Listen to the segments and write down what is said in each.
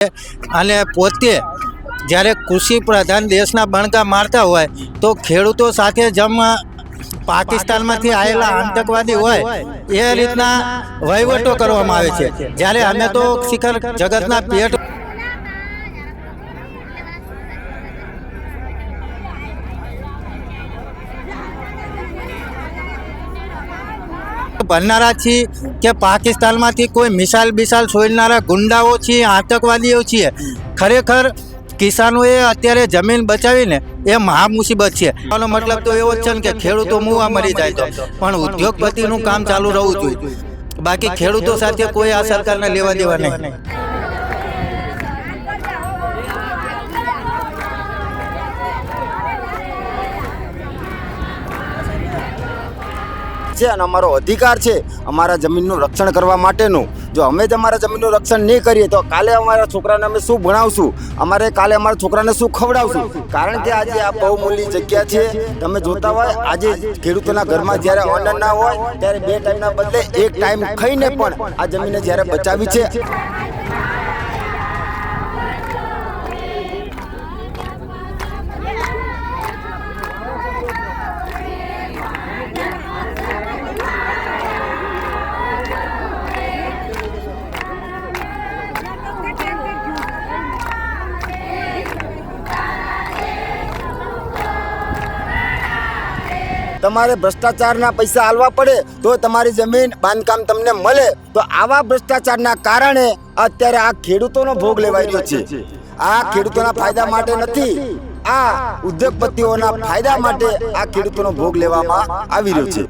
અને પોતે જ્યારે કૃષિ પ્રધાન દેશના બણકા મારતા હોય તો ખેડૂતો સાથે જેમ પાકિસ્તાનમાંથી આવેલા આતંકવાદી હોય એ રીતના વહીવટો કરવામાં આવે છે, જ્યારે અમે તો શિખર જગતના પેટ ભરનારા છીએ કે પાકિસ્તાનમાંથી કોઈ મિસાઇલ બિસાઇલ છોડનારા ગુંડાઓ છીએ, આતંકવાદીઓ છીએ। ખરેખર કિસાનોએ અત્યારે જમીન બચાવીને એ મહા મુસીબત છે। આનો મતલબ તો એવો જ છે ને કે ખેડૂતો મુવા મરી જાય તો પણ ઉદ્યોગપતિનું કામ ચાલુ રહેવું જોઈએ, બાકી ખેડૂતો સાથે કોઈ આ સરકારને લેવા દેવા નહીં। અને અમારો અધિકાર છે અમારા જમીનનું રક્ષણ કરવા માટેનું। જો અમે જ અમારા જમીનનું રક્ષણ નહીં કરીએ તો કાલે અમારા છોકરાને અમે શું ભણાવશું, અમારે કાલે અમારા છોકરાને શું ખવડાવશું? કારણ કે આજે આ બહુમૂલ્ય જગ્યા છે। તમે જોતા હોય આજે ખેડૂતોના ઘરમાં જ્યારે અન્ન ના હોય ત્યારે 2 ટાઈમના બદલે 1 ટાઈમ ખાઈને પણ આ જમીને જ્યારે બચાવી છે। તમારે ભ્રષ્ટાચારના પૈસા આલવા પડે તો તમારી જમીન બાંધકામ તમને મળે, તો આવા ભ્રષ્ટાચારના કારણે અત્યારે આ ખેડૂતોનો ભોગ લેવાઈ રહ્યો છે। આ ખેડૂતોના ફાયદા માટે નથી, આ ઉદ્યોગપતિઓના ફાયદા માટે આ ખેડૂતોનો ભોગ લેવામાં આવી રહ્યો છે।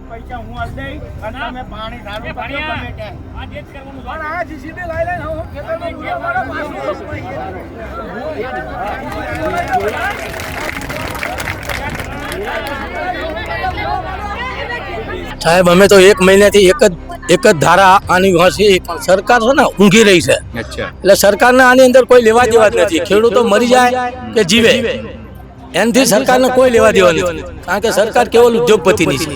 સાહેબ અમે તો 1 મહિનાથી એક જ ધારા આની હશે પણ સરકાર છે ને ઊંઘી રહી છે। એટલે સરકારને આની અંદર કોઈ લેવા દેવા જ નથી। ખેડૂતો મરી જાય કે જીવે એનાથી સરકારને કોઈ લેવા દેવા નથી, કારણ કે સરકાર કેવલ ઉદ્યોગપતિની છે।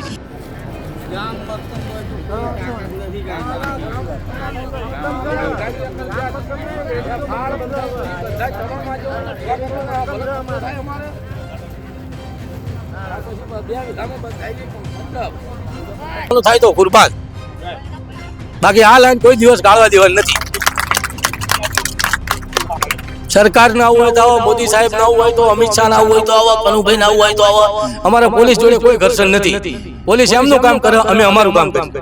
થાય તો કુરબાન, બાકી આ લાઈન કોઈ દિવસ ગાળવા દેવાની નથી। સરકાર ના આવું હોય તો આવો, મોદી સાહેબ ના આવું હોય તો, અમિત શાહ ના આવું હોય તો આવો, કનુભાઈ ના આવું હોય તો આવો। અમારા પોલીસ જોડે કોઈ ઘર્ષણ નથી, પોલીસ એમનું કામ કરે, અમે અમારું કામ કરીએ।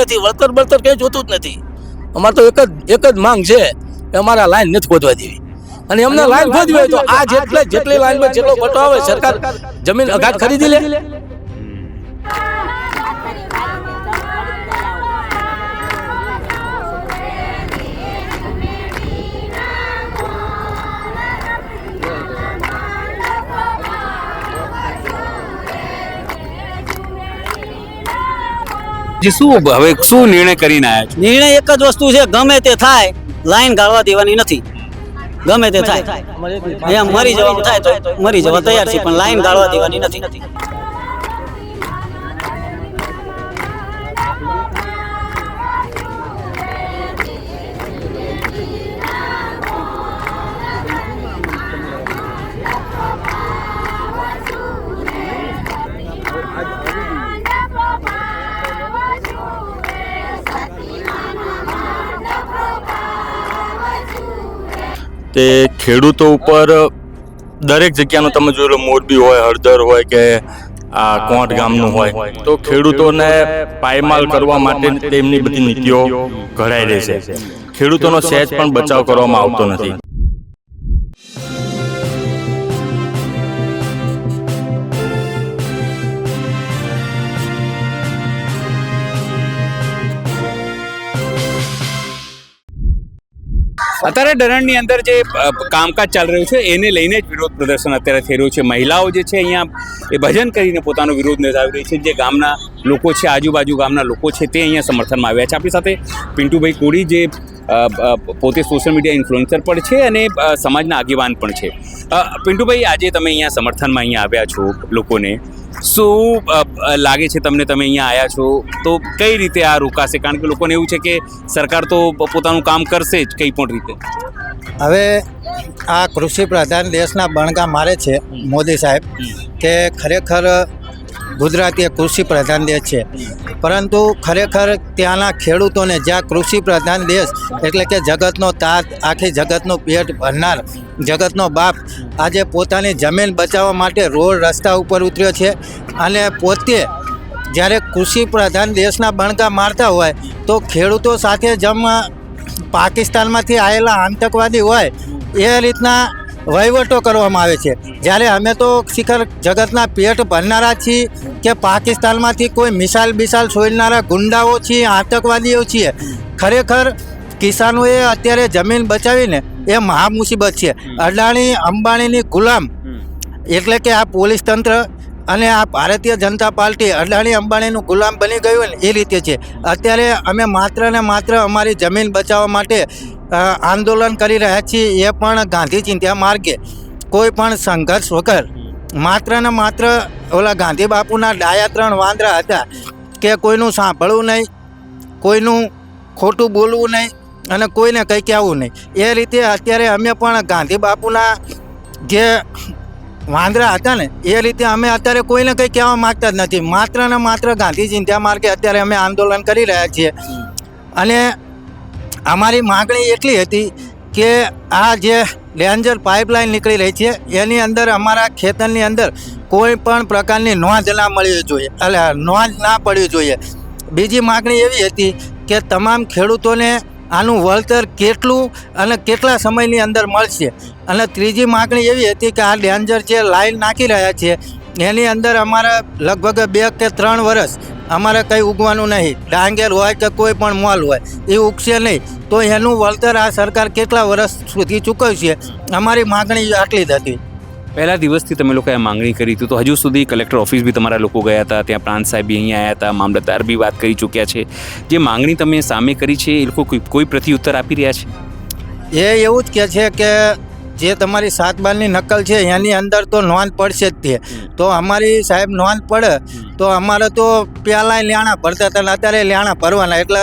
નથી વળતર બળતર કઈ જોતું જ નથી। અમારે તો એક જ માંગ છે કે અમારા લાઈન નથી ખોદવા દેવી, અને એમને લાઈન ખોદવી હોય તો આ જેટલી લાઈનમાં જેટલો બટો આવે સરકાર જમીન અઘાટ ખરીદી લે। શું નિર્ણય કરીને આવ્યા છો? નિર્ણય એક જ વસ્તુ છે, ગમે તે થાય લાઈન ગાળવા દેવાની નથી। ગમે તે થાય એમ મરી જવાનું થાય તો મરી જવા તૈયાર છે, પણ લાઈન ગાળવા દેવાની નથી। તે ખેડૂતો ઉપર દરેક જગ્યાનો તમે જોઈ લો, મોરબી હોય, હળદર હોય કે આ કોંટ ગામનું હોય, તો ખેડૂતોને પાયમાલ કરવા માટે તેમની બધી નીતિઓ ઘડાઈ રહી છે। ખેડૂતોનો સહેજ પણ બચાવ કરવામાં આવતો નથી। અત્યારે ધરણની અંદર જે કામકાજ ચાલી રહ્યું છે એને લઈને જ વિરોધ પ્રદર્શન અત્યારે થઈ રહ્યું છે। મહિલાઓ જે છે અહીંયા એ ભજન કરીને પોતાનો વિરોધ નોંધાવી રહી છે। જે ગામના લોકો છે, આજુબાજુ ગામના લોકો છે, તે અહીંયા સમર્થનમાં આવ્યા છે। આપણી સાથે પિન્ટુભાઈ કોળી જે પોતે સોશિયલ મીડિયા ઇન્ફ્લુએન્સર પણ છે અને સમાજના આગેવાન પણ છે. પિન્ટુભાઈ, આજે તમે અહીંયા સમર્થનમાં અહીંયા આવ્યા છો લોકોને, શું લાગે છે તમને? તમે અહીંયા આવ્યા છો તો કઈ રીતે આ રોકાશે? કારણ કે લોકોને એવું છે કે સરકાર તો પોતાનું કામ કરશે જ કંઈ પણ રીતે. હવે આ કૃષિ પ્રધાન દેશના બણગા મારે છે મોદી સાહેબ કે ખરેખર ગુજરાત એ કૃષિ પ્રધાન દેશ છે, પરંતુ ખરેખર ત્યાંના ખેડૂતોને, જ્યાં કૃષિ પ્રધાન દેશ એટલે કે જગતનો તાત, આખી જગતનું પેટ ભરનાર, જગતનો બાપ આજે પોતાની જમીન બચાવવા માટે રોડ રસ્તા ઉપર ઉતર્યો છે. અને પોતે જ્યારે કૃષિ પ્રધાન દેશના બણગા મારતા હોય તો ખેડૂતો સાથે પાકિસ્તાનમાંથી આવેલા આતંકવાદી હોય એ રીતના વહીવટો કરવામાં આવે છે. જ્યારે અમે તો શિખર જગતના પેટ ભરનારા છીએ કે પાકિસ્તાનમાંથી કોઈ મિસાઇલ બિસાઇલ છોડનારા ગુંડાઓ છીએ, આતંકવાદીઓ છીએ. ખરેખર કિસાનોએ અત્યારે જમીન બચાવીને એ મહા મુસીબત છે. અદાણી અંબાણીની ગુલામ એટલે કે આ પોલીસ તંત્ર અને આ ભારતીય જનતા પાર્ટી અદાણી અંબાણીનું ગુલામ બની ગયું ને એ રીતે છે. અત્યારે અમે માત્ર ને માત્ર અમારી જમીન બચાવવા માટે આંદોલન કરી રહ્યા છીએ, એ પણ ગાંધી ચિંધ્યા માર્ગે, કોઈ પણ સંઘર્ષ વગર. માત્ર ને માત્ર ઓલા ગાંધી બાપુના ડાયા 3 વાંદરા હતા કે કોઈનું સાંભળવું નહીં, કોઈનું ખોટું બોલવું નહીં અને કોઈને કંઈ કહેવું નહીં. એ રીતે અત્યારે અમે પણ ગાંધી બાપુના જે વાંદરા હતા ને એ રીતે અમે અત્યારે કોઈને કંઈ કહેવા માગતા જ નથી. માત્ર ને માત્ર ગાંધી ચિંધ્યા માર્ગે અત્યારે અમે આંદોલન કરી રહ્યા છીએ. અને અમારી માગણી એટલી હતી કે આ જે ડેન્જર પાઇપલાઇન નીકળી રહી છે એની અંદર અમારા ખેતરની અંદર કોઈ પણ પ્રકારની નોંધ ના મળવી જોઈએ, એટલે નોંધ ના પડવી જોઈએ. બીજી માગણી એવી હતી કે તમામ ખેડૂતોને આનું વળતર કેટલું અને કેટલા સમયની અંદર મળશે. અને ત્રીજી માગણી એવી હતી કે આ ડેન્જર જે લાઈન નાખી રહ્યા છે એની અંદર અમારે લગભગ 2 કે 3 વર્ષ અમારે કંઈ ઉગવાનું નહીં. ડાંગર હોય કે કોઈ પણ મોલ હોય એ ઉગશે નહીં, તો એનું વળતર આ સરકાર કેટલા વર્ષ સુધી ચૂકવશે. અમારી માગણી આટલી જ હતી. પહેલા દિવસથી તમે લોકોએ માંગણી કરી હતી, તો હજુ સુધી કલેક્ટર ઓફિસ બી તમારા લોકો ગયા હતા, ત્યાં પ્રાંત સાહેબ બી અહીંયા આવ્યા હતા, મામલતદાર બી વાત કરી ચૂક્યા છે. જે માંગણી તમે સામે કરી છે એ લોકો કોઈ પ્રત્યુત્તર આપી રહ્યા છે? એ એવું જ કહે છે કે જે તમારી 7 બારની નકલ છે એની અંદર તો નોંધ પડશે જ તે. તો અમારી સાહેબ નોંધ પડે તો અમારે તો પહેલાં લેણા ભરતા હતા ને અત્યારે લેણા ભરવાના. એટલે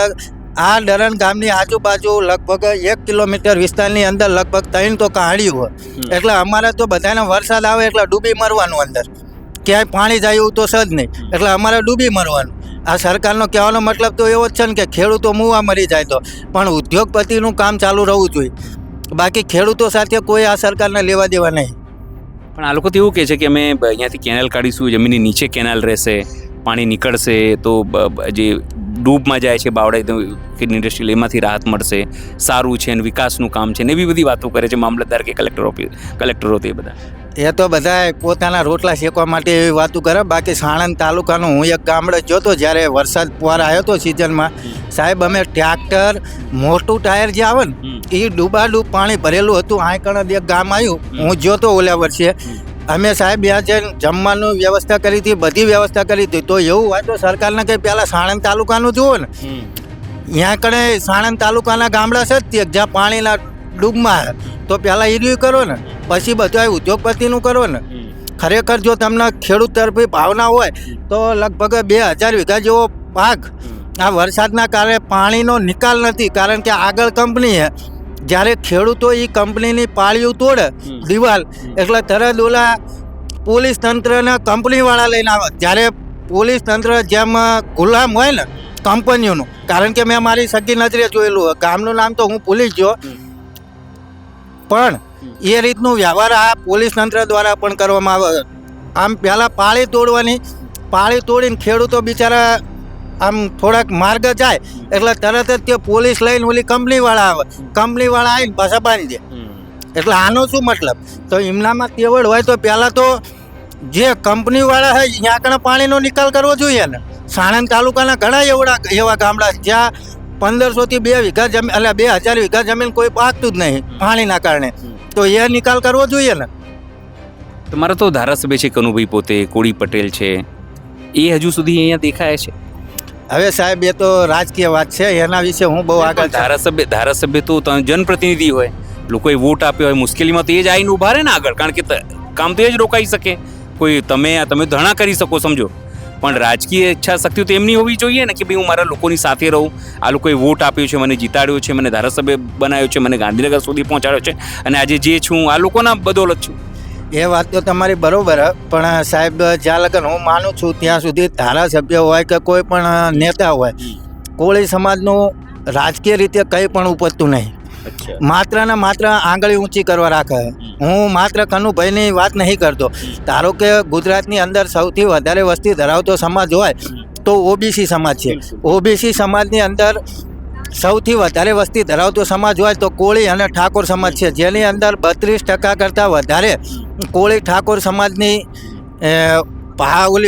આ ડરણ ગામની આજુબાજુ લગભગ 1 કિલોમીટર વિસ્તારની અંદર લગભગ 3 તો કહાડીઓ હોય. એટલે અમારે તો બધાને વરસાદ આવે એટલે ડૂબી મરવાનું, અંદર ક્યાંય પાણી જાય એવું તો સજ નહીં, એટલે અમારે ડૂબી મરવાનું. આ સરકારનો કહેવાનો મતલબ તો એવો જ છે ને કે ખેડૂતો મુવા મરી જાય તો, પણ ઉદ્યોગપતિનું કામ ચાલુ રહેવું જોઈએ. બાકી ખેડૂતો સાથે કોઈ આ સરકારને લેવા દેવા નહીં. પણ આ લોકો તો એવું કહે છે કે અમે અહીંયાથી કેનાલ કાઢીશું, જમીનની નીચે કેનાલ રહેશે, પાણી નીકળશે તો જે ડૂબમાં જાય છે બાવડા ઇન્ડસ્ટ્રીયલ એમાંથી રાહત મળશે, સારું છે અને વિકાસનું કામ છે ને એવી બધી વાતો કરે છે મામલતદાર કે કલેક્ટરો તે બધા. એ તો બધા પોતાના રોટલા શેકવા માટે એવી વાતો કરે. બાકી સાણંદ તાલુકાનું હું એક ગામડે જોતો, જ્યારે વરસાદ પુવાર આવ્યો હતો સિઝનમાં, સાહેબ અમે ટ્રેક્ટર મોટું ટાયર જે આવે ને એ ડૂબાડૂબ પાણી ભરેલું હતું. આ કણ એક ગામ આવ્યું, હું જોતો ઓલા વર્ષે. અમે સાહેબ ત્યાં જઈને જમવાનું વ્યવસ્થા કરી હતી, બધી વ્યવસ્થા કરી હતી. તો એવું હોય તો સરકારને કંઈ પહેલાં સાણંદ તાલુકાનું જુઓ ને, ત્યાં કણે સાણંદ તાલુકાના ગામડા છે જ જ્યાં પાણીના ડૂબમાં, તો પહેલાં ઈર્યું કરો ને, પછી બધા ઉદ્યોગપતિનું કરો ને. ખરેખર જો તમને ખેડૂત તરફી ભાવના હોય તો લગભગ 2000 વીઘા જેવો પાક આ વરસાદના કારણે પાણીનો નિકાલ નથી. કારણ કે આગળ કંપની છે, જ્યારે ખેડૂતો એ કંપનીની પાળીઓ તોડે દિવાલ એટલે તરત ઓલા પોલીસ તંત્રને કંપનીવાળા લઈને આવે. જ્યારે પોલીસ તંત્ર જેમ ગુલામ હોય ને કંપનીઓનું, કારણ કે મેં મારી સગી નજરે જોયેલું, ગામનું નામ તો હું ભૂલી ગયો, પણ એ રીતનું વ્યવહાર આ પોલીસ તંત્ર દ્વારા પણ કરવામાં આવે. આમ પહેલાં પાળી તોડવાની, પાળી તોડીને ખેડૂતો બિચારા આમ થોડાક માર્ગ જાય એટલે તરત જ તે પોલીસ લઈને ઓલી કંપનીવાળા આવે, કંપનીવાળા આવીને પાછા બાંધી દે. એટલે આનો શું મતલબ? તો એમનામાં તેવડ હોય તો પહેલાં તો જે કંપનીવાળા હોય ત્યાં આગળ પાણીનો નિકાલ કરવો જોઈએ ને. સાણંદ તાલુકાના ઘણા એવા ગામડા જ્યાં 1500 થી 2 વીઘા જમીન, એટલે 2000 વીઘા જમીન કોઈ પાકતું જ નહીં પાણીના કારણે. તો એ નિકાલ કરવો જોઈએ ને. તમારા તો ધારાસભ્ય છે કનુભાઈ પોતે, કોળી પટેલ છે, એ હજુ સુધી અહીંયા દેખાય છે? હવે સાહેબ એ તો રાજકીય વાત છે, એના વિશે હું બહુ આગળ ધારાસભ્ય તો જનપ્રતિનિધિ હોય, લોકોએ વોટ આપ્યો હોય, મુશ્કેલીમાં તો એ જ આવીને ઊભા રહે ને આગળ, કારણ કે કામ તો એ જ રોકાઈ શકે. કોઈ તમે ધરણા કરી શકો સમજો, પણ રાજકીય ઈચ્છા શક્તિ તો એમની હોવી જોઈએ ને કે ભાઈ હું મારા લોકોની સાથે રહું. આ લોકોએ વોટ આપ્યો છે, મને જીતાડ્યો છે, મને ધારાસભ્ય બનાવ્યો છે, મને ગાંધીનગર સુધી પહોંચાડ્યો છે, અને આજે જે છું આ લોકોના બદોલત છું. એ વાત તો તમારી બરોબર, પણ સાહેબ જ્યાં લગન હું માનું છું ત્યાં સુધી ધારાસભ્ય હોય કે કોઈ પણ નેતા હોય, કોળી સમાજનું રાજકીય રીતે કંઈ પણ ઉપજતું નહીં. માત્ર ને માત્ર આંગળી ઊંચી કરવા રાખે. હું માત્ર કનુભાઈની વાત નહીં કરતો. ધારો કે ગુજરાતની અંદર સૌથી વધારે વસ્તી ધરાવતો સમાજ હોય તો ઓબીસી સમાજ છે. ઓબીસી સમાજની અંદર સૌથી વધારે વસ્તી ધરાવતો સમાજ હોય તો કોળી અને ઠાકોર સમાજ છે, જેની અંદર 32% કરતાં વધારે કોળી ઠાકોર સમાજની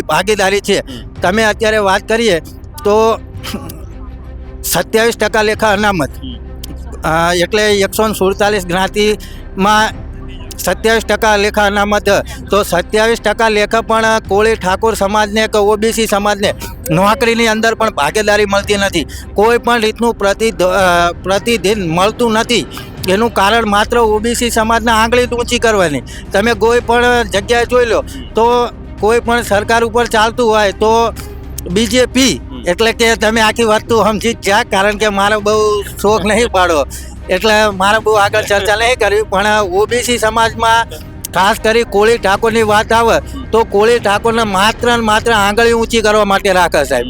ભાગીદારી છે. તમે અત્યારે વાત કરીએ તો 27% લેખા અનામત, એટલે 147 જ્ઞાતિમાં 27% લેખા અનામત, તો 27% લેખા પણ કોળી ઠાકોર સમાજને કે ઓબીસી સમાજને નોકરીની અંદર પણ ભાગીદારી મળતી નથી. કોઈ પણ રીતનું પ્રતિદિન મળતું નથી. એનું કારણ માત્ર ઓબીસી સમાજના આંગળી ઊંચી કરવાની. તમે કોઈ પણ જગ્યાએ જોઈ લો તો કોઈ પણ સરકાર ઉપર ચાલતું હોય તો બીજેપી, એટલે કે તમે આખી વસ્તુ સમજી જ જા, કારણ કે મારો બહુ શોખ નહીં પાડો, એટલે મારે બહુ આગળ ચર્ચા નહીં કરવી. પણ ઓબીસી સમાજમાં ખાસ કરી કોળી ઠાકોરની વાત આવે તો કોળી ઠાકોરને માત્ર ને માત્ર આંગળી ઊંચી કરવા માટે રાખે સાહેબ.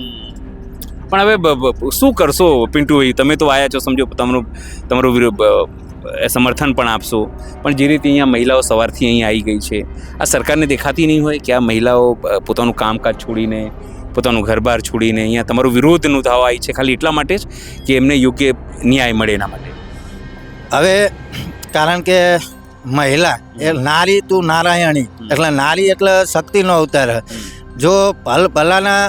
પણ હવે શું કરશો પિન્ટુભાઈ, તમે તો આવ્યા છો સમજો, તમારું સમર્થન પણ આપશો, પણ જે રીતે અહીંયા મહિલાઓ સવારથી અહીંયા આવી ગઈ છે, આ સરકારને દેખાતી નહીં હોય કે આ મહિલાઓ પોતાનું કામકાજ છોડીને, પોતાનું ઘર-બાર છોડીને અહીંયા તમારો વિરોધ નોંધાવવા આવી છે, ખાલી એટલા માટે જ કે એમને યોગ્ય ન્યાય મળે એના માટે? હવે કારણ કે મહિલા એ નારી તું નારાયણી, એટલે નારી એટલે શક્તિનો અવતાર. જો ભલાના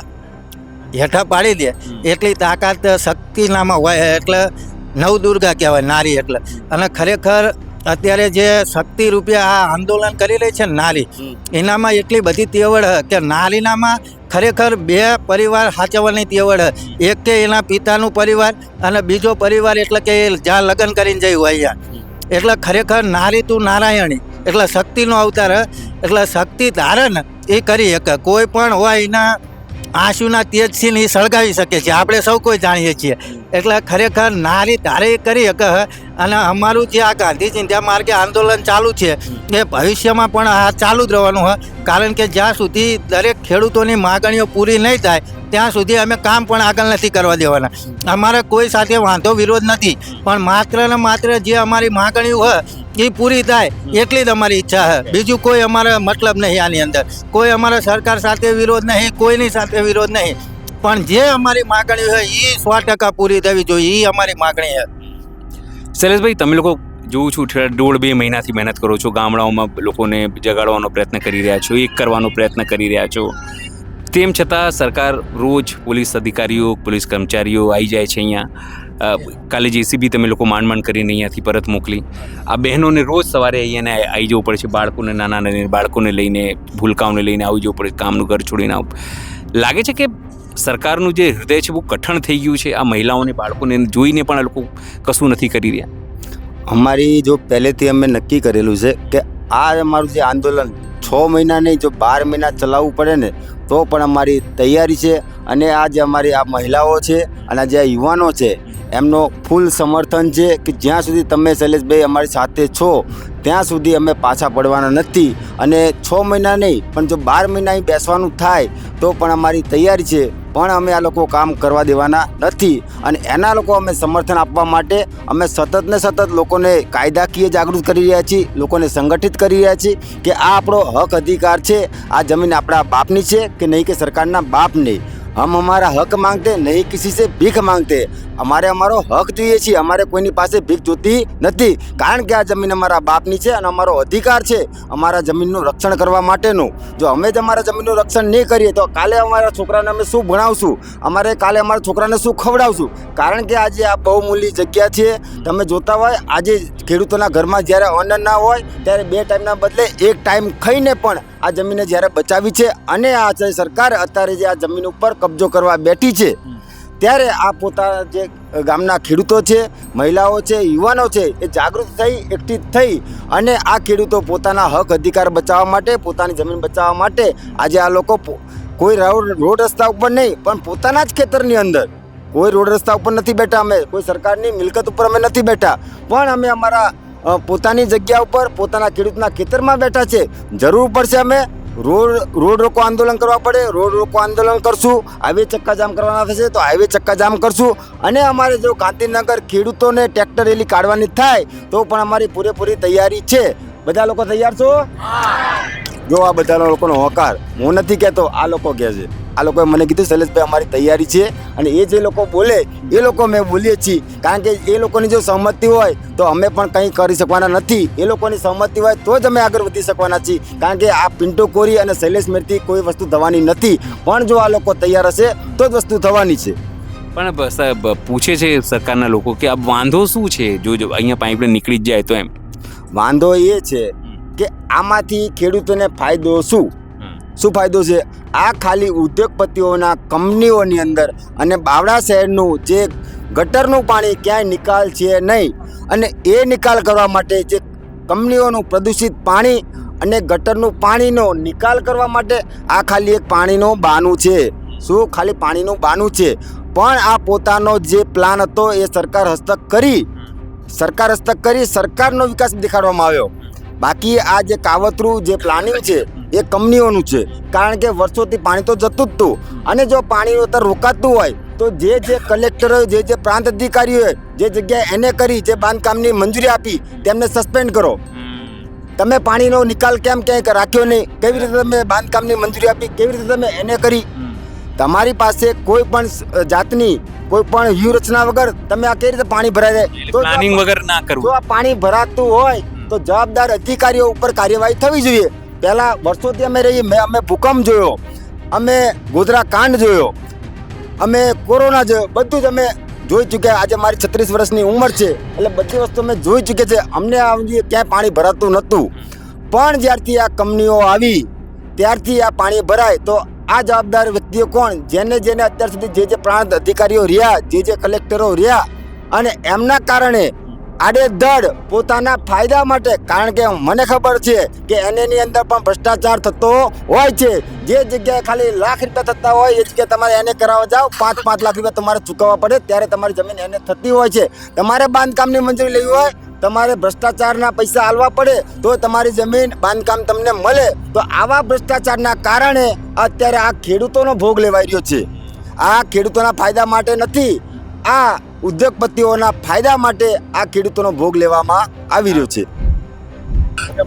હેઠા પાડી દે એટલી તાકાત શક્તિનામાં હોય, એટલે નવદુર્ગા કહેવાય નારી એટલે. અને ખરેખર અત્યારે જે શક્તિ રૂપિયા આ આંદોલન કરી રહી છે નારી, એનામાં એટલી બધી તેવડ કે નારીનામાં ખરેખર 2 પરિવાર સાચવવાની તેવડ. એક કે એના પિતાનું પરિવાર અને બીજો પરિવાર એટલે કે જ્યાં લગ્ન કરીને જઈ હોય અહીંયા. એટલે ખરેખર નારી તું નારાયણી, એટલે શક્તિનો અવતાર. એટલે શક્તિ ધારણ એ કરી શકે. કોઈ પણ હોય એના આંસુના તેજથી એ સળગાવી શકે છે, આપણે સૌ કોઈ જાણીએ છીએ. એટલે ખરેખર નારી ધારે કરી શકે. અને અમારું જે આ ગાંધી ચિંધ્યા માર્ગે આંદોલન ચાલુ છે એ ભવિષ્યમાં પણ આ ચાલુ જ રહેવાનું હોય, કારણ કે જ્યાં સુધી દરેક ખેડૂતોની માગણીઓ પૂરી નહીં થાય ત્યાં સુધી અમે કામ પણ આગળ નથી કરવા દેવાના. અમારે કોઈ સાથે વાંધો વિરોધ નથી, પણ માત્ર ને માત્ર જે અમારી માગણીઓ હોય એ પૂરી થાય એટલી જ અમારી ઈચ્છા છે. બીજું કોઈ અમારે મતલબ નહીં આની અંદર. કોઈ અમારા સરકાર સાથે વિરોધ નહીં, કોઈની સાથે વિરોધ નહીં, પણ જે અમારી માગણી હોય એ 100% પૂરી થવી જોઈએ, એ અમારી માગણી છે. શૈલેષભાઈ, તમે લોકો જોઉં છું 1.5-2 મહિનાથી મહેનત કરો છો, ગામડાઓમાં લોકોને જગાડવાનો પ્રયત્ન કરી રહ્યા છો, એક કરવાનો પ્રયત્ન કરી રહ્યા છો. તેમ છતાં સરકાર રોજ પોલીસ અધિકારીઓ, પોલીસ કર્મચારીઓ આવી જાય છે અહીંયા. કાલે જેસીબી તમે લોકો માંડ કરીને અહીંયાથી પરત મોકલી. આ બહેનોને રોજ સવારે અહીંયાને આવી જવું પડે છે, બાળકોને, નાના બાળકોને લઈને, ભૂલકાઓને લઈને આવી જવું પડે, કામનું ઘર છોડીને આવું. લાગે છે કે સરકારનું જે હૃદય છે બહુ કઠણ થઈ ગયું છે. આ મહિલાઓને, બાળકોને જોઈને પણ આ લોકો કશું નથી કરી રહ્યા. અમારી જો પહેલેથી અમે નક્કી કરેલું છે કે આ અમારું જે આંદોલન 6 મહિના નહીં, જો 12 મહિના ચલાવવું પડે ને તો પણ અમારી તૈયારી છે. અને આ જે અમારી આ મહિલાઓ છે અને આ જે યુવાનો છે એમનો ફૂલ સમર્થન છે કે જ્યાં સુધી તમે શૈલેષભાઈ અમારી સાથે છો ત્યાં સુધી અમે પાછા પડવાના નથી. અને 6 મહિના નહીં પણ જો 12 મહિના અહીં બેસવાનું થાય તો પણ અમારી તૈયારી છે, પણ અમે આ લોકો કામ કરવા દેવાના નથી. અને એના લોકો અમે સમર્થન આપવા માટે અમે સતત ને સતત લોકોને કાયદાકીય જાગૃત કરી રહ્યા છીએ, લોકોને સંગઠિત કરી રહ્યા છીએ કે આ આપણો હક અધિકાર છે. આ જમીન આપણા બાપની છે કે નહીં કે સરકારના બાપ નહીં. हम हमारा हक मांगते नहीं, किसी से भीख मांगते. અમારે અમારો હક જોઈએ છે, અમારે કોઈની પાસે ભીખ જોતી નથી, કારણ કે આ જમીન અમારા બાપની છે અને અમારો અધિકાર છે અમારા જમીનનું રક્ષણ કરવા માટેનું. જો અમે જ અમારા જમીનનું રક્ષણ નહીં કરીએ તો કાલે અમારા છોકરાને અમે શું ભણાવશું, અમારે કાલે અમારા છોકરાને શું ખવડાવશું? કારણ કે આજે આ બહુમૂલ્ય જગ્યા છે. તમે જોતા હોય આજે ખેડૂતોના ઘરમાં જ્યારે અન્ન ના હોય ત્યારે 2 ટાઈમના બદલે 1 ટાઈમ ખાઈને પણ આ જમીને જ્યારે બચાવી છે. અને આ સરકાર અત્યારે જે આ જમીન ઉપર કબજો કરવા બેઠી છે ત્યારે આ પોતાના જે ગામના ખેડૂતો છે, મહિલાઓ છે, યુવાનો છે, એ જાગૃત થઈ, એકઠી થઈ અને આ ખેડૂતો પોતાના હક અધિકાર બચાવવા માટે, પોતાની જમીન બચાવવા માટે આજે આ લોકો કોઈ રોડ રસ્તા ઉપર નહીં, પણ પોતાના જ ખેતરની અંદર, કોઈ રોડ રસ્તા ઉપર નથી બેઠા, અમે કોઈ સરકારની મિલકત ઉપર અમે નથી બેઠા, પણ અમે અમારા પોતાની જગ્યા ઉપર પોતાના ખેડૂતના ખેતરમાં બેઠા છે. જરૂર પડશે અમે રોડ રોકો આંદોલન કરવા પડે, રોડ રોકો આંદોલન કરશું. હાઈવે ચક્કાજામ કરવાના થશે તો હાઈવે ચક્કાજામ કરશું. અને અમારે જો ગાંધીનગર ખેડૂતોને ટ્રેક્ટર રેલી કાઢવાની થાય તો પણ અમારી પૂરેપૂરી તૈયારી છે. બધા લોકો તૈયાર છો? જો આ બધા લોકોનો હોકાર હું નથી કહેતો, આ લોકો કહે છે. આ લોકોએ મને કીધું શૈલેષભાઈ અમારી તૈયારી છે, અને એ જે લોકો બોલે એ લોકો અમે બોલીએ છીએ. કારણ કે એ લોકોની જો સહમતિ હોય તો અમે પણ કંઈ કરી શકવાના નથી. એ લોકોની સહમતિ હોય તો જ અમે આગળ વધી શકવાના છીએ. કારણ કે આ પિન્ટુ કોરી અને શૈલેષ મેરથી કોઈ વસ્તુ થવાની નથી, પણ જો આ લોકો તૈયાર હશે તો જ વસ્તુ થવાની છે. પણ સાહેબ પૂછે છે સરકારના લોકો કે આ વાંધો શું છે જો અહીંયા પાઇપલાઇન નીકળી જ જાય તો? એમ વાંધો એ છે કે આમાંથી ખેડૂતોને ફાયદો શું ફાયદો છે? આ ખાલી ઉદ્યોગપતિઓના કંપનીઓની અંદર અને બાવળા શહેરનું જે ગટરનું પાણી ક્યાંય નિકાલ છે નહીં, અને એ નિકાલ કરવા માટે જે કંપનીઓનું પ્રદૂષિત પાણી અને ગટરનું પાણીનો નિકાલ કરવા માટે આ ખાલી એક પાણીનું બહાનું છે. શું? ખાલી પાણીનું બહાનું છે. પણ આ પોતાનો જે પ્લાન હતો એ સરકાર હસ્તક કરી સરકારનો વિકાસ દેખાડવામાં આવ્યો. બાકી આ જે કાવતરું જે પ્લાનિંગ છે એ કંપનીઓનું છે. કારણ કે વર્ષોથી પાણી તો જતું જ હતું, અને જો પાણી ઉતર રોકાતું હોય તો જે કલેક્ટરોએ જે પ્રાંત અધિકારીઓએ જે જગ્યાએ એને કરી, જે બાંધકામની મંજૂરી આપી તેમને સસ્પેન્ડ કરો. તમે પાણીનો નિકાલ કેમ ક્યાંય રાખ્યો નહીં? કેવી રીતે તમે બાંધકામની મંજૂરી આપી? કેવી રીતે તમે એને કરી? તમારી પાસે કોઈ પણ જાતની કોઈ પણ વ્યૂહરચના વગર તમે આ કેવી રીતે પાણી ભરાય જાય? પ્લાનિંગ વગર ના કરવું. જો આ પાણી ભરાતું હોય તો જવાબદાર અધિકારીઓ ઉપર કાર્યવાહી થવી જોઈએ. પહેલાં વર્ષોથી અમે અમે ભૂકંપ જોયો, અમે ગોધરા કાંડ જોયો, અમે કોરોના જોયો, બધું જ અમે જોઈ ચૂક્યા. આજે મારી 36 વર્ષની ઉંમર છે, એટલે બધી વસ્તુ અમે જોઈ ચૂક્યા છે. અમને ક્યાંય પાણી ભરાતું નહોતું, પણ જ્યારથી આ કંપનીઓ આવી ત્યારથી આ પાણી ભરાય. તો આ જવાબદાર વ્યક્તિઓ કોણ? જેને અત્યાર સુધી જે પ્રાંત અધિકારીઓ રહ્યા, જે કલેક્ટરો રહ્યા, અને એમના કારણે આડેધડ પોતાના ફાયદા માટે, કારણ કે મને ખબર છે કે એની અંદર પણ ભ્રષ્ટાચાર થતો હોય છે. જે જગ્યાએ ખાલી લાખ રૂપિયા થતા હોય એ જગ્યાએ તમારે એને કરાવવા જાઓ 5-5 લાખ રૂપિયા તમારે ચૂકવવા પડે, ત્યારે તમારી જમીન એને થતી હોય છે. તમારે બાંધકામની મંજૂરી લેવી હોય, તમારે ભ્રષ્ટાચારના પૈસા આલવા પડે તો તમારી જમીન બાંધકામ તમને મળે. તો આવા ભ્રષ્ટાચારના કારણે અત્યારે આ ખેડૂતોનો ભોગ લેવાઈ રહ્યો છે. આ ખેડૂતોના ફાયદા માટે નથી, આ ઉદ્યોગપતિઓના ફાયદા માટે આ ખેડૂતોનો ભોગ લેવામાં આવી રહ્યો છે.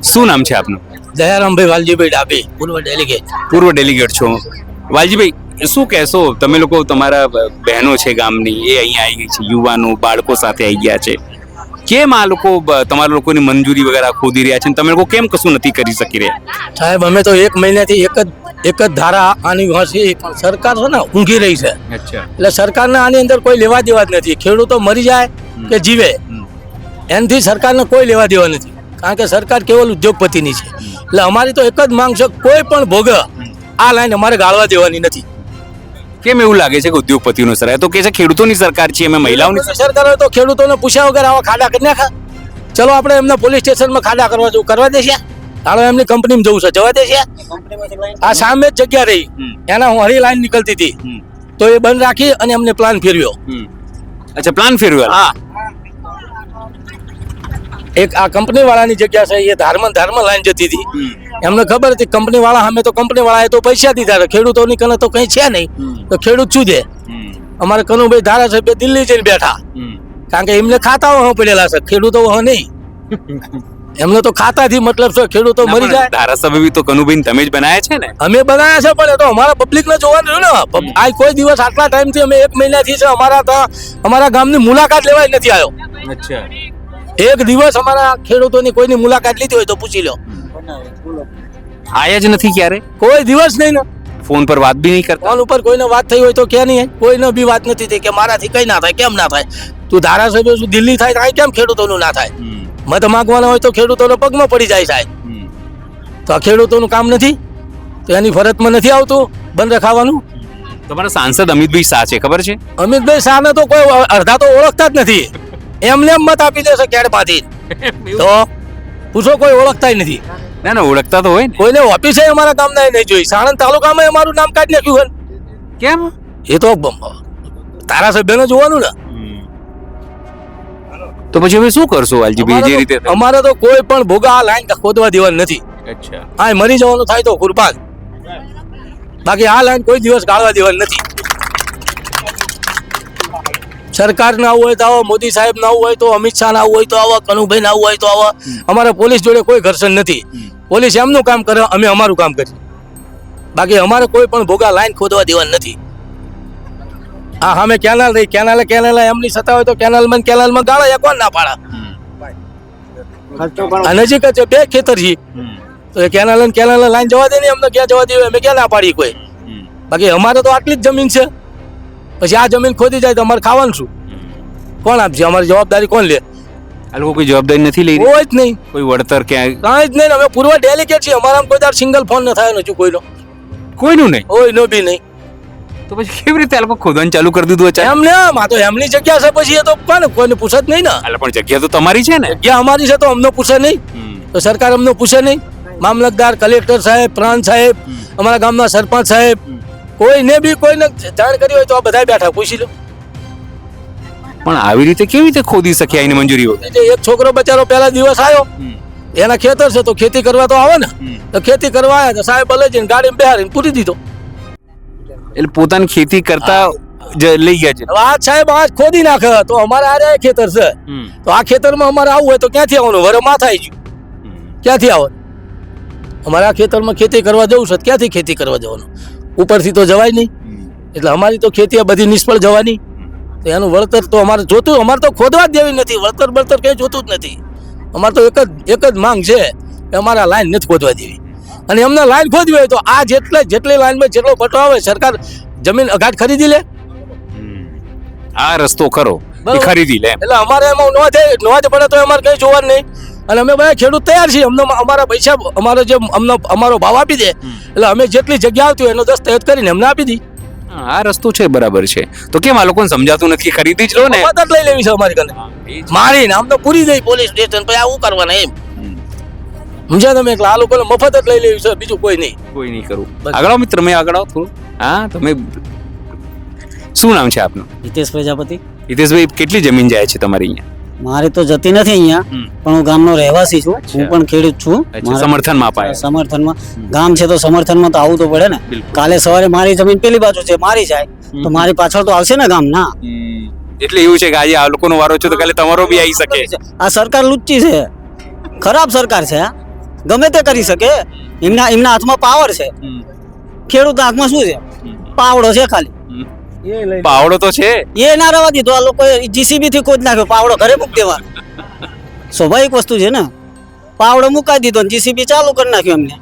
શું નામ છે આપનું? દયારામભાઈ વાલજીભાઈ ડાબી, પૂર્વ ડેલિગેટ છો. વાલજીભાઈ, શું કહેશો? તમે લોકો, તમારા બહેનો છે ગામની, એ અહીંયા આવી ગઈ છે, યુવાનો બાળકો સાથે આવી ગયા છે. કેમ આ લોકો તમારા લોકોની મંજૂરી વગેરે ખોદી રહ્યા છે? તમે લોકો કેમ કશું નથી કરી શકી રહ્યા? સાહેબ અમે તો 1 મહિનાથી એક જ ધારા આની હશે, પણ સરકાર છે ને ઊંઘી રહી છે. એટલે સરકારને આની અંદર કોઈ લેવા દેવા જ નથી. ખેડૂતો મરી જાય કે જીવે એનાથી સરકારને કોઈ લેવા દેવા નથી, કારણ કે સરકાર કેવલ ઉદ્યોગપતિની છે. એટલે અમારી તો એક જ માંગ છે, કોઈ પણ ભોગ આ લાઈન અમારે ગાળવા દેવાની નથી. કેમ એવું લાગે છે કે ઉદ્યોગપતિનો સરકાર? તો કે છે ખેડૂતોની સરકાર છે, અમે મહિલાઓની સરકાર હોય તો ખેડૂતોને પૂછ્યા વગર આવા ખાડા કરી નાખા. ચલો આપણે એમને પોલીસ સ્ટેશનમાં ખાડા કરવા જવું, કરવા દેશે? હાલો એમની કંપનીમાં જવું છે, જવા દેશે? આ સામે જ જગ્યા રહી, એના હરી લાઈન નીકળતી હતી તો એ બંધ રાખી અને એમને પ્લાન ફેરવ્યો. અચ્છા, પ્લાન ફેરવ્યો. હા, એક આ કંપની વાળાની જગ્યા છે, એ ધાર્મ લાઈન જતી હતી. એમને ખબર હતી કંપની વાળા સામે, તો કંપની વાળા એ તો પૈસા દીધા, ખેડૂતોની કને તો કઈ છે નહીં, તો ખેડૂત શું દે? અમારે કનુભાઈ ધારાસભ્ય દિલ્હી જઈને બેઠા, કારણ કે એમને ખાતાઓ પડેલા છે, ખેડૂતો નહીં. એમને તો ખાતાથી મતલબ છે, ખેડૂતો મરી જાય. ધારાસભ્ય બી તો કનુભાઈ તમે જ બનાયા છે ને? અમે બનાવ્યા છે, પણ એ તો અમારા પબ્લિક ને જોવાનું ને. આ કોઈ દિવસ આટલા ટાઈમથી અમે 1 મહિનાથી છે અમારા ગામની મુલાકાત લેવા નથી આવ્યો. અચ્છા, એક દિવસ અમારા ખેડૂતોની કોઈની મુલાકાત લીધી હોય તો પૂછી લો. આયા જ નથી ક્યારે? કોઈ દિવસ નહીં ને. ફોન પર વાત બી નહીં કરતા? ફોન ઉપર કોઈને વાત થઈ હોય તો ક્યાં નહીં? કોઈને બી વાત નથી થઈ કે મારાથી કઈ ના થાય. કેમ ના થાય? તું ધારાસભ્ય શું દિલ્હી થાય થાય, કેમ ખેડૂતોનું ના થાય? મત માંગવાના હોય તો ખેડૂતોનો પગમાં પડી જાય સાહેબ. તો આ ખેડૂતોનું કામ નથી, તો એની ફરજમાં નથી આવતું બંધ રખાવાનું. તમારા સાંસદ અમિતભાઈ શાહ છે, ખબર છે? અમિતભાઈ શાહને તો કોઈ અડધા તો ઓળખતા જ નથી, એમને એમ મત આપી દેશે કેડમાંથી. તો પૂછો, કોઈ ઓળખતા નથી. ના ના, ઓળખતા તો હોય ને. કોઈને ઓફિસે અમારા ગામના નહીં જોઈ. સાણંદ તાલુકામાં અમારું નામ કાઢી નાખ્યું હોય. કેમ? એ તો ધારાસભ્યને જોવાનું ને. તો પછી હવે શું કરશો વાલજીભાઈ? જે રીતે અમારે તો કોઈ પણ ભોગા આ લાઈન ખોદવા દેવાની નથી. અચ્છા, આ મરી જવાનું થાય તો કુરબાન, બાકી આ લાઈન કોઈ દિવસ ગાળવા દેવાની નથી. સરકાર ના આવું હોય તો આવો, મોદી સાહેબ ના આવું હોય તો, અમિત શાહ ના આવું હોય તો આવો, કનુભાઈ ના આવું હોય તો આવો. અમારે પોલીસ જોડે કોઈ ઘર્ષણ નથી. પોલીસ એમનું કામ કરે, અમે અમારું કામ કરીએ. બાકી અમારે કોઈ પણ ભોગા લાઈન ખોદવા દેવાની નથી. હા, અમે કેનાલ રહી, કેનાલ એમની સત્તા હોય તો કેનાલમાં ગાળા, એ કોણ ના પાડા? આ નજીક જ બે ખેતર છે, તો એ કેનાલ લાઈન જવા દે ને, અમને ક્યાં જવા દેવી, અમે ક્યાં ના પાડી કોઈ. બાકી અમારે તો આટલી જ જમીન છે. પછી આ જમીન ખોદી જાય તો અમારે ખાવાનું શું? કોણ આપશે? અમારી જવાબદારી કોણ લે? આ લોકો કોઈ જવાબદારી નથી લઈ રહી? કોઈ જ નહીં, કોઈ વળતર ક્યાંય કાંઈ જ નહીં. અમે પૂર્વ ડેલિકેટ છીએ, અમારા કોઈ દાડ સિંગલ ફોન ન થાય નથી કોઈનો, કોઈનું નહીં. કોઈનો બી નહીં. તો પછી કેવી રીતે આ લોકો ખોદવાનું ચાલુ કરી દીધું અચાનક? એમને આ તો એમની જગ્યા છે, પછી એ તો કોઈને પૂછે જ નહીં ને. એટલે પણ જગ્યા તો તમારી છે ને. જગ્યા અમારી છે તો અમને પૂછે નહીં, તો સરકાર અમને પૂછે નહીં. મામલતદાર, કલેક્ટર સાહેબ, પ્રાંત સાહેબ, અમારા ગામના સરપંચ સાહેબ, કોઈને બી કોઈને જાણ કરી હોય તો આ બધા બેઠા પૂછી લો. પણ આવી રીતે કેવી રીતે ખોદી શક્યા એની મંજૂરી વગર? એક છોકરો બચારો પહેલા દિવસ આવ્યો, એના ખેતર છે તો ખેતી કરવા તો આવે ને, તો ખેતી કરવા આવ્યા તો સાહેબ ભલે જઈને ગાડીમાં બેહારીને પૂરી દીધો. એટલે પોતાની ખેતી કરતા લઈ ગયા છે. હવે આ સાહેબ આ ખોદી નાખે તો અમારે આ રહ્યા ખેતર છે, તો આ ખેતરમાં અમારે આવવું હોય તો ક્યાંથી આવવાનું? વરે માથા આવી ગયું, ક્યાંથી આવવાનું? અમારે આ ખેતરમાં ખેતી કરવા જવું છે, ક્યાંથી ખેતી કરવા જવાનું? ઉપરથી તો જવાય નહીં. એટલે અમારી તો ખેતી આ બધી નિષ્ફળ જવાની. તો એનું વળતર તો અમારે જોતું, અમારે તો ખોદવા જ દેવી નથી. વળતર કંઈ જોતું જ નથી. અમારે તો એક જ માંગ છે કે અમારે આ લાઈન નથી ખોદવા દેવી. અને એમને લાઈન ખોદવી હોય તો આ જેટલી લાઈનમાં જેટલો પટો આવે, સરકાર જમીન અગાટ ખરીદી લે. આ રસ્તો ખરો, એ ખરીદી લે. એટલે અમારે એમાં નોંધ પડે તો અમારે કઈ જોવાનું નહીં. અને અમે બધા ખેડૂત તૈયાર છીએ. અમને અમારા પૈસા અમારો ભાવ આપી દે, એટલે અમે જેટલી જગ્યા આવતી હોય એનો દસ્તાવેજ કરીને અમને આપી દી. આ રસ્તો છે, બરાબર છે. તો કેમ આ લોકોને સમજાતું નથી? ખરીદી જ લો ને. મદદ લઈ લેવી છે અમારી કને, મારીને આમ તો પૂરી દઈ પોલીસ સ્ટેશન, પછી આવું કરવાના એમ. સમજ્યા તમે? એટલે આ લોકોને મફત જ લઈ લેવી છે, બીજું કોઈ નહીં. કોઈ નહીં કરવું. આગળ આવો મિત્ર, મેં આગળ આવો થોડું. હા, તમે શું નામ છે આપનું? હિતેશ પ્રજાપતિ. હિતેશભાઈ, કેટલી જમીન જાય છે તમારી અહીંયા? મારી તો જતી નથી અહીંયા, પણ હું ગામનો રહેવાસી છું. હું પણ ખેડૂત છું. સમર્થનમાં અપાય? સમર્થનમાં ગામ છે તો સમર્થનમાં તો આવવું તો પડે ને. કાલે સવારે મારી જમીન પેલી બાજુ છે, મારી જાય તો મારી પાછળ તો આવશે ને ગામ ના. એટલે એવું છે કે આજે આ લોકોનો વારો છે તો કાલે તમારો બી આવી શકે. આ સરકાર લુચ્ચી છે, ખરાબ સરકાર છે. ગમે તે કરી શકે. એમના હાથમાં પાવર છે. ખેડૂતના હાથમાં શું છે? પાવડો છે ખાલી. પાવડો તો છે, એ ના રવા દીધો. આ લોકો જીસીબી થી ખોદ નાખ્યો, પાવડો ઘરે મૂકી દેવાનો. સ્વાભાવિક વસ્તુ છે ને. પાવડો મુકાઈ દીધો, જીસીબી ચાલુ કરી નાખ્યું. એમને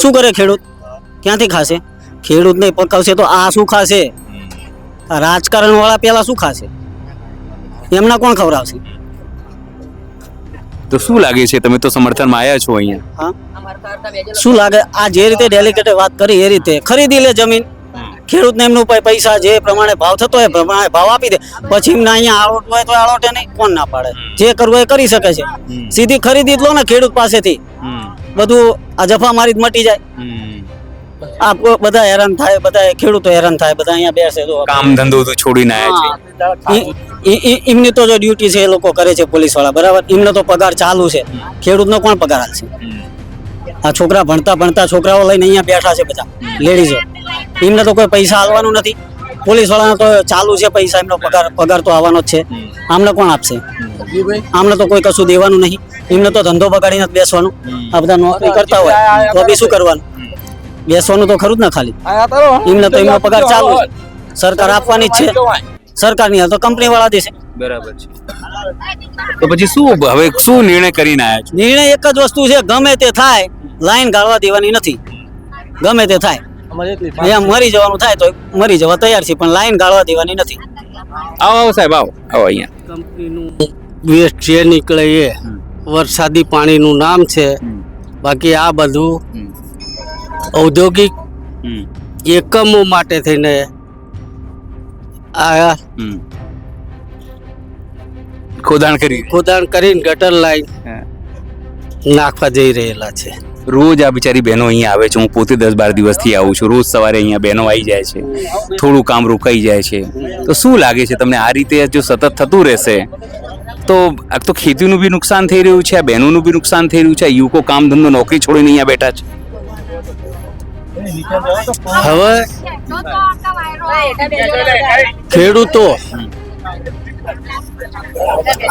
શું કરે ખેડૂત? ક્યાંથી ખાશે? ખેડૂત ને પકાવશે તો આ શું ખાશે? આ રાજકારણ વાળા પેલા શું ખાશે? એમના કોણ ખવડાવશે? તો શું લાગે છે, તમે તો સમર્થનમાં આવ્યા છો અહીંયા? હા, શું લાગે? આ જે રીતે ડેલિગેટે વાત કરી એ રીતે ખરીદી લે જમીન. ખેડૂતને એમનું પૈસા જે પ્રમાણે ભાવ થતો હોય એ પ્રમાણે ભાવ આપી દે. પછી એમને અહીંયા આળોટ હોય તો આળોટે નહીં, કોણ ના પાડે? જે કરવું એ કરી શકે છે. સીધી ખરીદી જ લો ને ખેડૂત પાસેથી, બધું આ જફા મારી જ મટી જાય. આ બધા હેરાન થાય, બધા ખેડૂતો હેરાન થાય, બધા અહીંયા બેસે. કામ ધંધો તો છોડીને આવ્યા છે. એમની તો જો ડ્યુટી છે એ લોકો કરે છે, પોલીસ વાળા, બરાબર. એમનો તો પગાર ચાલુ છે. ખેડૂતનો કોણ પગાર આપશે? આ છોકરા ભણતા છોકરાઓ લઈને અહીંયા બેઠા છે બધા લેડીઝો. એમને તો કોઈ પૈસા આવવાનું નથી. પોલીસ વાળાને તો ચાલુ છે પૈસા, એમનો પગાર તો આવવાનો જ છે. આમને કોણ આપશે? આમને તો કોઈ કશું દેવાનું નહીં. એમને તો ધંધો બગાડીને જ બેસવાનું. આ બધા નોકરી કરતા હોય તો બી શું કરવાનું? બેસવાનું તો ખરું જ ને ખાલી. એમને તો એમનો પગાર ચાલુ છે. સરકાર આપવાની જ છે. સરકારની તો કંપની વાળા દેશે. બરાબર છે. તો પછી શું હવે શું નિર્ણય કરીને આવ્યા છો? નિર્ણય એક જ વસ્તુ છે, ગમે તે થાય લાઈન ગાળવા દેવાની નથી. ગમે તે થાય, અહીંયા મરી જવાનું થાય તો મરી જવા તૈયાર છે, પણ લાઈન ગાળવા દેવાની નથી. આવો સાહેબ, આવો અહીંયા. કંપનીનું વેસ્ટ જે નીકળે એ વરસાદી પાણીનું નામ છે. બાકી આ બધું ઔદ્યોગિક એકમો માટે થઈને આ ખોદાણ કરી ખોદાણ કરીને ગટર લાઈન નાખવા જઈ રહેલા છે. રોજ આ બિચારી બહેનો અહીંયા આવે છે. હું પોતે 10-12 દિવસથી આવું છું. રોજ સવારે અહીંયા બહેનો આવી જાય છે, થોડું કામ રોકાઈ જાય છે. તો શું લાગે છે તમને આ રીતે જો સતત થતું રહેશે તો આ તો ખેતીનું બી નુકસાન થઈ રહ્યું છે, આ બહેનોનું બી નુકસાન થઈ રહ્યું છે, યુવકો કામ ધંધો નોકરી છોડીને અહીંયા બેઠા છે. હવે ખેડૂતો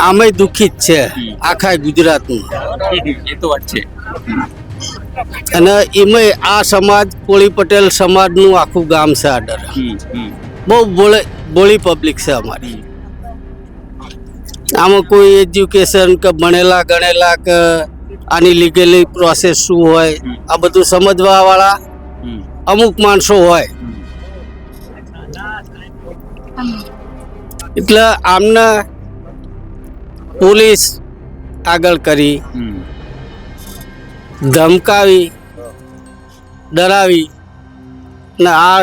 આમે દુઃખી જ છે આખા ગુજરાતનું. એ તો વાત છે. અને એમાં આ સમાજ કોળી પટેલ સમાજનું આખું ગામ છે. આ ડર બહુ બોળી પબ્લિક છે અમારી. આમાં કોઈ એજ્યુકેશન કે ભણેલા ગણેલા કે આની લીગલી પ્રોસેસ શું હોય આ બધું સમજવા વાળા અમુક માણસો હોય. એટલે આમને પોલીસ આગળ કરી ધમકાવી ડરાવી ને આ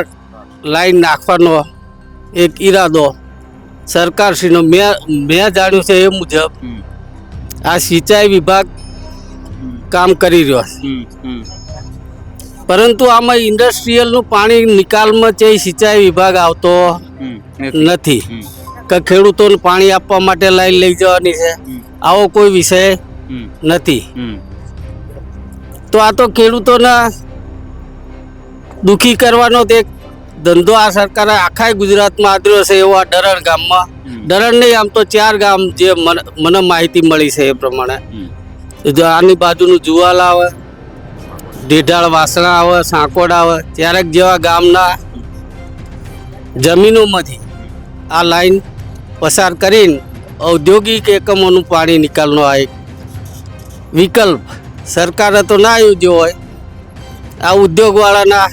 લાઈન નાખવાનો એક ઈરાદો સરકારશ્રીનો મેં જાણ્યું છે એ મુજબ આ સિંચાઈ વિભાગ કામ કરી રહ્યો છે. પરંતુ આમાં ઇન્ડસ્ટ્રીયલનું પાણી નિકાલમાં છે સિંચાઈ વિભાગ આવતો નથી કે ખેડૂતોને પાણી આપવા માટે લાઈન લઈ જવાની છે. આવો કોઈ વિષય નથી. તો આ તો ખેડૂતોના દુઃખી કરવાનો એક ધંધો આ સરકારે આખા ગુજરાતમાં આદર્યો છે. એવો આ ડરણ ગામમાં, ડરણ નહીં આમ તો 4 ગામ જે મને માહિતી મળી છે એ પ્રમાણે. આની બાજુનું જુવાલ આવે, ઢેઢાળ વાસણા આવે, સાંકોડ આવે, ત્યારેક જેવા ગામના જમીનોમાંથી આ લાઈન પસાર કરીને ઔદ્યોગિક એકમોનું પાણી નિકાલનો આ એક વિકલ્પ સરકારે તો ના યોજ્યો હોય. આ ઉદ્યોગવાળાના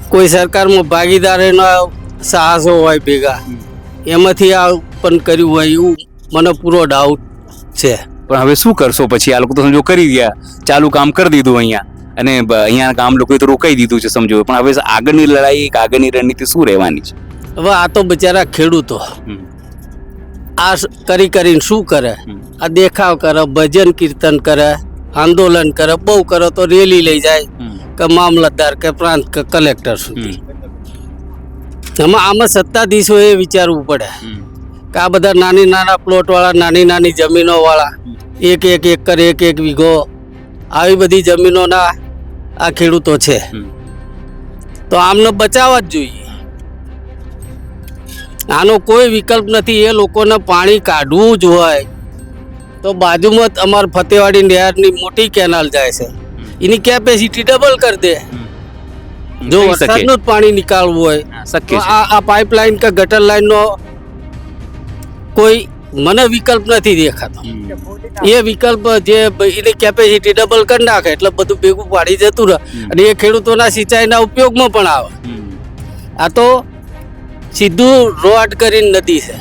કોઈ સરકારમાં ભાગીદારીના સાહસો હોય ભેગા, એમાંથી આ પણ કર્યું હોય એવું મને પૂરો ડાઉટ છે. પણ હવે શું કરશો પછી? આ લોકો તો સમજો કરી ગયા, ચાલુ કામ કરી દીધું અહીંયા, અને અહીંયા ગામ લોકોએ તો રોકાઈ દીધું છે સમજો. પણ હવે આગળની લડાઈ, આગળની રણનીતિ શું રહેવાની છે? હવે આ તો બિચારા ખેડૂતો આ કરીને શું કરે? આ દેખાવ કરે, ભજન કીર્તન કરે, આંદોલન કરે, બહુ કરે તો રેલી લઈ જાય કે મામલતદાર કે પ્રાંત કે કલેક્ટર સુધી. આમાં સત્તાધીશોએ વિચારવું પડે કે આ બધા નાના પ્લોટવાળા, નાની જમીનોવાળા, એક એકર, એક વીઘો આવી બધી જમીનોના આ ખેડૂતો છે. તો આમને બચાવવા જ જોઈએ. આનો કોઈ વિકલ્પ નથી. એ લોકોને પાણી કાઢવું જ હોય તો બાજુમાં જ અમારા ફતેવાડી નહેરની મોટી કેનાલ જાય છે, એની કેપેસિટી ડબલ કરી દે. જો વરસાદનું જ પાણી નીકાળવું હોય તો આ પાઇપલાઇન કે ગટર લાઈનનો કોઈ મને વિકલ્પ નથી દેખાતો. એ વિકલ્પ જે એની કેપેસિટી ડબલ કરી નાખે એટલે બધું ભેગું પાણી જતું રહે અને એ ખેડૂતોના સિંચાઈના ઉપયોગમાં પણ આવે. આ તો સીધું રોડ કરીને નદી છે,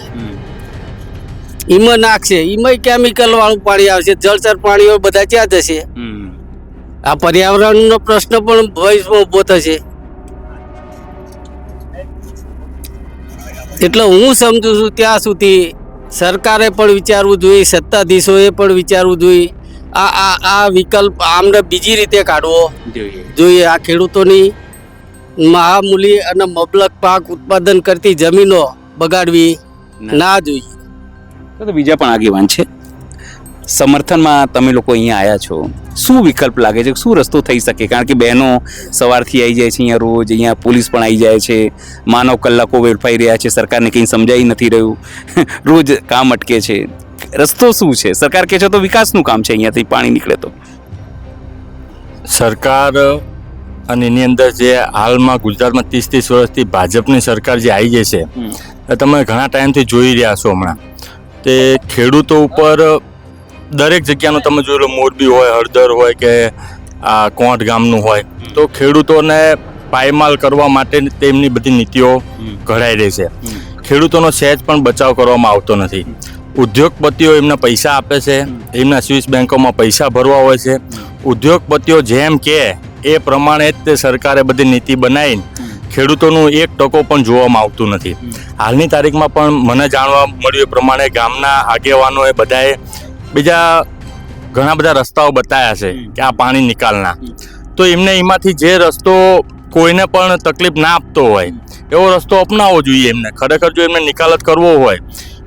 એમાં નાખશે, એમાં કેમિકલ વાળું પાણી આવશે, જળચર પાણીઓ બધા ક્યાં જશે? આ પર્યાવરણનો પ્રશ્ન પણ ભવિષ્યમાં ઊભો થશે. એટલે હું સમજુ છું ત્યાં સુધી સરકારે પણ વિચારવું જોઈએ, સત્તાધીશોએ પણ વિચારવું જોઈએ. આ વિકલ્પ આમને બીજી રીતે કાઢવો જોઈએ. આ ખેડૂતોની મહામૂલી અને મબલક પાક ઉત્પાદન કરતી જમીનો બગાડવી ના જોઈએ. તો બીજા પણ આગેવાન છે, સમર્થનમાં તમે લોકો અહીંયા આવ્યા છો, શું વિકલ્પ લાગે છે? શું રસ્તો થઈ શકે? કારણ કે બહેનો સવારથી આવી જાય છે અહીંયા રોજ, અહીંયા પોલીસ પણ આવી જાય છે, માનવ કલાકો વેડફાઈ રહ્યા છે, સરકારને કંઈ સમજાઈ નથી રહ્યું, રોજ કામ અટકે છે. રસ્તો શું છે? સરકાર કહે છે તો વિકાસનું કામ છે, અહીંયાથી પાણી નીકળે તો. સરકાર અને એની અંદર જે હાલમાં ગુજરાતમાં 30 વર્ષથી ભાજપની સરકાર જે આવી ગઈ છે એ તમે ઘણા ટાઈમથી જોઈ રહ્યા છો. હમણાં તે ખેડૂતો ઉપર દરેક જગ્યાનું તમે જોઈ લો, મોરબી હોય, હળદર હોય કે આ કોંટ ગામનું હોય, તો ખેડૂતોને પાયમાલ કરવા માટે તેમની બધી નીતિઓ ઘડાઈ રહી છે. ખેડૂતોનો સહેજ પણ બચાવ કરવામાં આવતો નથી. ઉદ્યોગપતિઓ એમને પૈસા આપે છે, એમના સ્વિસ બેંકોમાં પૈસા ભરવા હોય છે. ઉદ્યોગપતિઓ જેમ કે એ પ્રમાણે જ તે સરકારે બધી નીતિ બનાવીને ખેડૂતોનું 1% પણ જોવામાં આવતું નથી. હાલની તારીખમાં પણ મને જાણવા મળ્યું એ પ્રમાણે ગામના આગેવાનોએ બધાએ બીજા ઘણા બધા રસ્તાઓ બતાવ્યા છે કે આ પાણી નિકાલના, તો એમને એમાંથી જે રસ્તો કોઈને પણ તકલીફ ના આપતો હોય એવો રસ્તો અપનાવવો જોઈએ. એમને ખરેખર જો એમને નિકાલ જ કરવો હોય,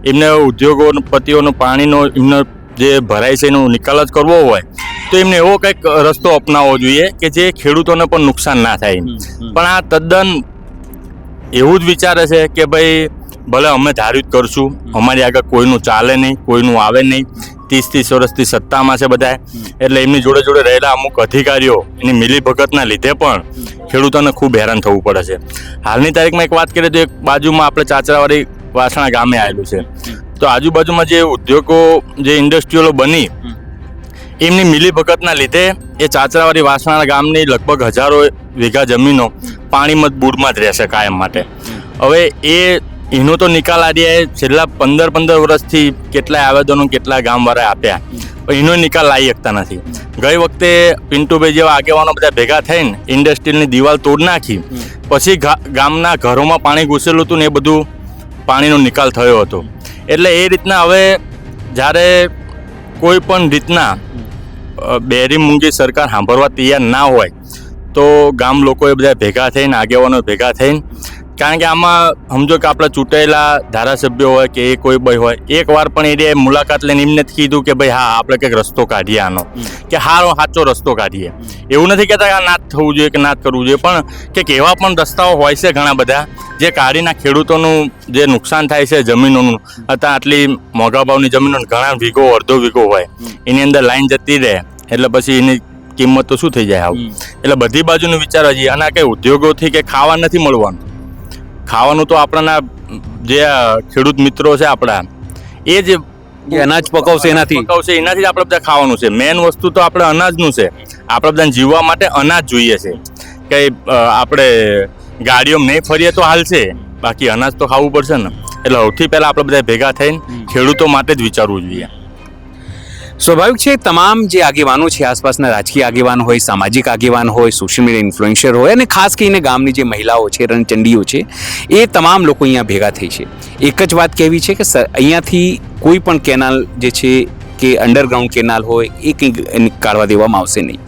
એમને ઉદ્યોગપતિઓનો પાણીનો એમને જે ભરાય છે એનો નિકાલ જ કરવો હોય તો એમને એવો કંઈક રસ્તો અપનાવવો જોઈએ કે જે ખેડૂતોને પણ નુકસાન ના થાય. પણ આ તદ્દન એવું જ વિચારે છે કે ભાઈ ભલે અમે ધાર્યું જ કરશું, અમારી આગળ કોઈનું ચાલે નહીં, કોઈનું આવે નહીં. 30 વર્ષથી સત્તામાં છે બધા, એટલે એમની જોડે જોડે રહેલા અમુક અધિકારીઓ એની મિલીભગતના લીધે પણ ખેડૂતોને ખૂબ હેરાન થવું પડે છે. હાલની તારીખમાં એક વાત કરીએ તો એક બાજુમાં આપણે ચાચરાવાડી વાસણા ગામે આવેલું છે, તો આજુબાજુમાં જે ઉદ્યોગો જે ઇન્ડસ્ટ્રીઓ બની એમની મિલીભગતના લીધે એ ચાચરાવાડી વાસણા ગામની લગભગ હજારો વીઘા જમીનો પાણીમાં જ બૂડમાં જ રહેશે કાયમ માટે. હવે એનો તો નિકાલ આજે છેલ્લા 15 વર્ષથી કેટલાય આવેદનો કેટલાય ગામવાળાએ આપ્યા, પણ એનો નિકાલ લાવી શકતા નથી. ગઈ વખતે પિન્ટુભાઈ જેવા આગેવાનો બધા ભેગા થઈને ઇન્ડસ્ટ્રીની દિવાલ તોડ નાખી, પછી ગામના ઘરોમાં પાણી ઘૂસેલું હતું ને એ બધું પાણીનો નિકાલ થયો હતો. એટલે એ રીતના હવે જ્યારે કોઈ પણ રીતના બેરી મૂંગી સરકાર સાંભળવા તૈયાર ના હોય તો ગામ લોકોએ બધા ભેગા થઈને આગેવાનો ભેગા થઈને, કારણ કે આમાં સમજો કે આપણા ચૂંટાયેલા ધારાસભ્યો હોય કે એ કોઈ ભાઈ હોય, એકવાર પણ એ મુલાકાત લઈને એમને જ કીધું કે ભાઈ હા આપણે કંઈક રસ્તો કાઢીએ આનો, કે સાચો રસ્તો કાઢીએ. એવું નથી કહેતા કે આ ના થવું જોઈએ કે ના કરવું જોઈએ, પણ કંઈક એવા પણ રસ્તાઓ હોય છે ઘણા બધા જે કાઢીના ખેડૂતોનું જે નુકસાન થાય છે જમીનોનું. અત્યારે આટલી મોંઘા ભાવની જમીનો ઘણા વીઘો અડધો વીઘો હોય એની અંદર લાઈન જતી રહે એટલે પછી એની કિંમત તો શું થઈ જાય આવું. એટલે બધી બાજુનું વિચારવા જઈએ. અને આ કંઈ ઉદ્યોગોથી કે ખાવા નથી મળવાનું, ખાવાનું તો આપણાના જે ખેડૂત મિત્રો છે આપણા એ જે અનાજ પકવશે એનાથી જ આપણે બધા ખાવાનું છે. મેઇન વસ્તુ તો આપણે અનાજનું છે. આપણે બધાને જીવવા માટે અનાજ જોઈએ છે. કંઈ આપણે ગાડીઓ નહીં ફરીએ તો હાલશે, બાકી અનાજ તો ખાવું પડશે ને. એટલે સૌથી પહેલાં આપણે બધા ભેગા થઈને ખેડૂતો માટે જ વિચારવું જોઈએ. સ્વાભાવિક છે, તમામ જે આગેવાનો છે, આસપાસના રાજકીય આગેવાન હોય, સામાજિક આગેવાન હોય, સોશિયલ મીડિયા ઇન્ફ્લુએન્સર હોય, અને ખાસ કરીને ગામની જે મહિલાઓ છે, રણચંડીઓ છે, એ તમામ લોકો અહીંયા ભેગા થઈ છે. એક જ વાત કહેવી છે કે અહીંયાથી કોઈ પણ કેનાલ જે છે કે અંડરગ્રાઉન્ડ કેનાલ હોય એ કંઈ કાઢવા દેવામાં આવશે નહીં.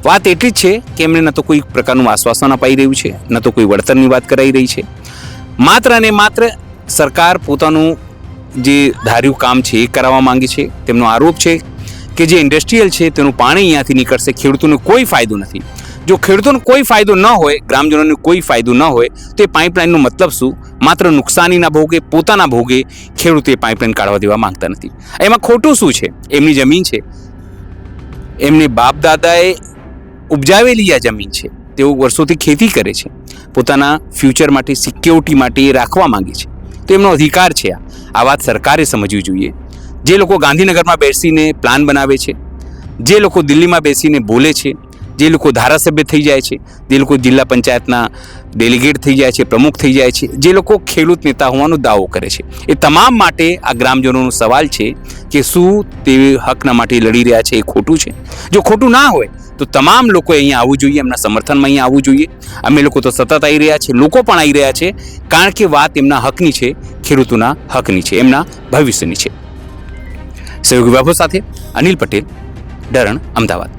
વાત એટલી જ છે કે એમને ન તો કોઈ પ્રકારનું આશ્વાસન અપાઈ રહ્યું છે, ન તો કોઈ વળતરની વાત કરાઈ રહી છે. માત્ર અને માત્ર સરકાર પોતાનું જે ધાર્યું કામ છે એ કરાવવા માંગે છે. તેમનો આરોપ છે કે જે ઇન્ડસ્ટ્રીયલ છે તેનું પાણી અહીંયાથી નીકળશે, ખેડૂતોને કોઈ ફાયદો નથી. જો ખેડૂતોને કોઈ ફાયદો ન હોય, ગ્રામજનોને કોઈ ફાયદો ન હોય તો એ પાઇપલાઇનનો મતલબ શું? માત્ર નુકસાનીના ભોગે, પોતાના ભોગે ખેડૂતે પાઇપલાઇન કાઢવા દેવા માંગતા નથી. એમાં ખોટું શું છે? એમની જમીન છે, એમની બાપ દાદાએ ઉપજાવેલી આ જમીન છે, તેઓ વર્ષોથી ખેતી કરે છે, પોતાના ફ્યુચર માટે, સિક્યોરિટી માટે એ રાખવા માંગે છે, તો એમનો અધિકાર છે. આ વાત સરકારે સમજવી જોઈએ. જે લોકો ગાંધીનગરમાં બેસીને પ્લાન બનાવે છે, જે લોકો દિલ્હીમાં બેસીને બોલે છે, જે લોકો ધારાસભ્ય થઈ જાય છે, જે લોકો જિલ્લા પંચાયતના ડેલિગેટ થઈ જાય છે, પ્રમુખ થઈ જાય છે, જે લોકો ખેડૂત નેતા હોવાનો દાવો કરે છે, એ તમામ માટે આ ગ્રામજનોનો સવાલ છે કે શું તે હકના માટે લડી રહ્યા છે એ ખોટું છે? જો ખોટું ના હોય તો તમામ લોકોએ અહીંયા આવવું જોઈએ, એમના સમર્થનમાં અહીંયા આવવું જોઈએ. અમે લોકો તો સતત આવી રહ્યા છે, લોકો પણ આવી રહ્યા છે, કારણ કે વાત એમના હકની છે, ખેડૂતોના હકની છે, એમના ભવિષ્યની છે. સહયોગી બાબુ સાથે અનિલ પટેલ, ડરણ, અમદાવાદ.